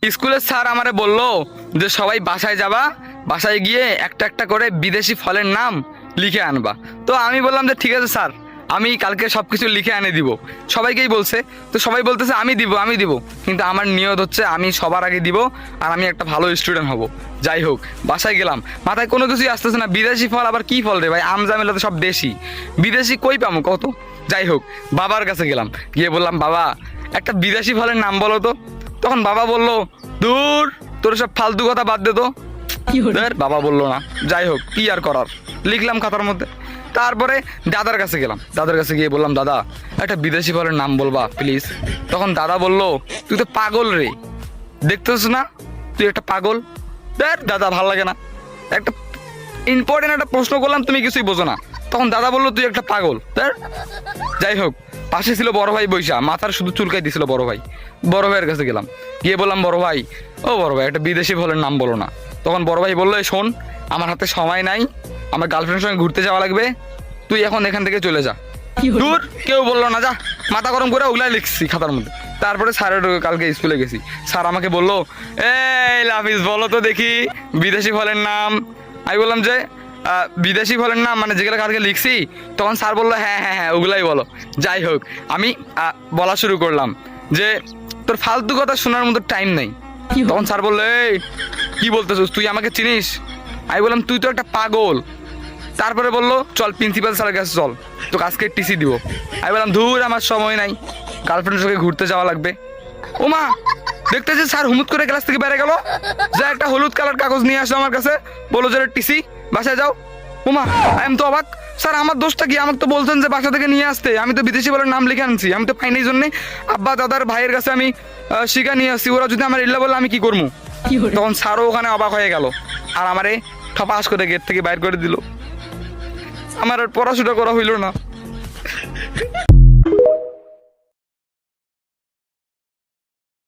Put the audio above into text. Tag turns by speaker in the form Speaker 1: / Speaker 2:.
Speaker 1: স্কুলের স্যার আমারে বললো যে সবাই বাসায় যাবা, বাসায় গিয়ে একটা একটা করে বিদেশি ফলের নাম লিখে আনবা। তো আমি বললাম যে ঠিক আছে স্যার, আমি কালকে সব কিছু লিখে এনে দিব। সবাইকেই বলছে, তো সবাই বলতেছে আমি দিব, কিন্তু আমার নিয়ত হচ্ছে আমি সবার আগে দিব আর আমি একটা ভালো স্টুডেন্ট হব। যাই হোক, বাসায় গেলাম, মাথায় কোনো কিছুই আসতেছে না। বিদেশি ফল আবার কি ফল রে ভাই, আমজামিলা তো সব দেশি, বিদেশি কই পামো কত। যাই হোক, বাবার কাছে গেলাম, গিয়ে বললাম বাবা একটা বিদেশি ফলের নাম বলো তো। তখন বাবা বললো দূর, তোর সব ফালতু কথা বাদ দে তো। বাবা বললো না। যাই হোক, কি আর করার, লিখলাম খাতার মধ্যে। তারপরে দাদার কাছে গেলাম, দাদার কাছে গিয়ে বললাম দাদা একটা বিদেশি ফলের নাম বলবা প্লিজ। তখন দাদা বললো তুই তো পাগল রে, দেখতেছ না তুই একটা পাগল। দাদা ভাল লাগে না, একটা ইম্পর্টেন্ট একটা প্রশ্ন করলাম তুমি কিছুই বোঝো না। তখন দাদা বললো তুই একটা পাগল। যাই হোক, পাশে ছিল বড় ভাই বৈশা, মাথার শুধু চুলকাই দিছিল বড় ভাই। বড় ভাইয়ের কাছে গেলাম, গিয়ে বললাম বড় ভাই, ও বড় ভাই একটা বিদেশি ফলের নাম বলো না। তখন বড় ভাই বললো শোন, আমার হাতে সময় নাই, আমার গার্লফ্রেন্ডের সঙ্গে ঘুরতে যাওয়া লাগবে, তুই এখন এখান থেকে চলে যা। দূর, কেউ বললো না, যা, মাথা গরম করে ওগুলাই লিখছি খাতার মধ্যে। তারপরে স্যারের কালকে স্কুলে গেছি, স্যার আমাকে বললো এই লাফিজ বলো তো দেখি বিদেশি ফলের নাম। আমি বললাম যে বিদেশি ফলের নাম মানে যেগুলো কালকে লিখছি। তখন স্যার বললো হ্যাঁ হ্যাঁ হ্যাঁ ওগুলাই বলো। যাই হোক, আমি বলা শুরু করলাম যে তোর ফালতু কথা শোনার মতো টাইম নেই। তখন স্যার বললো এই কি বলতেছিস, তুই আমাকে চিনিস? আমি বললাম তুই তো একটা পাগল। তারপরে বললো চল প্রিন্সিপাল স্যারের কাছে চল, তোকে আজকে টিসি দিব। আমি বললাম ধুর, আমার সময় নাই, গার্লফ্রেন্ডের সঙ্গে ঘুরতে যাওয়া লাগবে। ওমা, দেখতেছি স্যার হুমুত করে ক্লাস থেকে বেড়ে গেল, যা একটা হলুদ কালার কাগজ নিয়ে আসলো আমার কাছে, বললো যে টিসি, বাসায় যাও। ওমা, আমি তো অবাক, স্যার আমার দোষটা কি? আমাকে তো বলছেন যে বাসা থেকে নিয়ে আসতে, আমি তো বিদেশি বলে নাম লিখে আনছি, আমি তো পাইনি। এই জন্যে আব্বা দাদার ভাইয়ের কাছে আমি শিখা নিয়ে আসছি, ওরা যদি আমার ইল্লা বলে আমি কি করবো? তখন স্যারও ওখানে অবাক হয়ে গেল আর আমারে ঠপাস করে গেট থেকে বাইর করে দিল। আমার আর পড়াশোনা করা হইল না।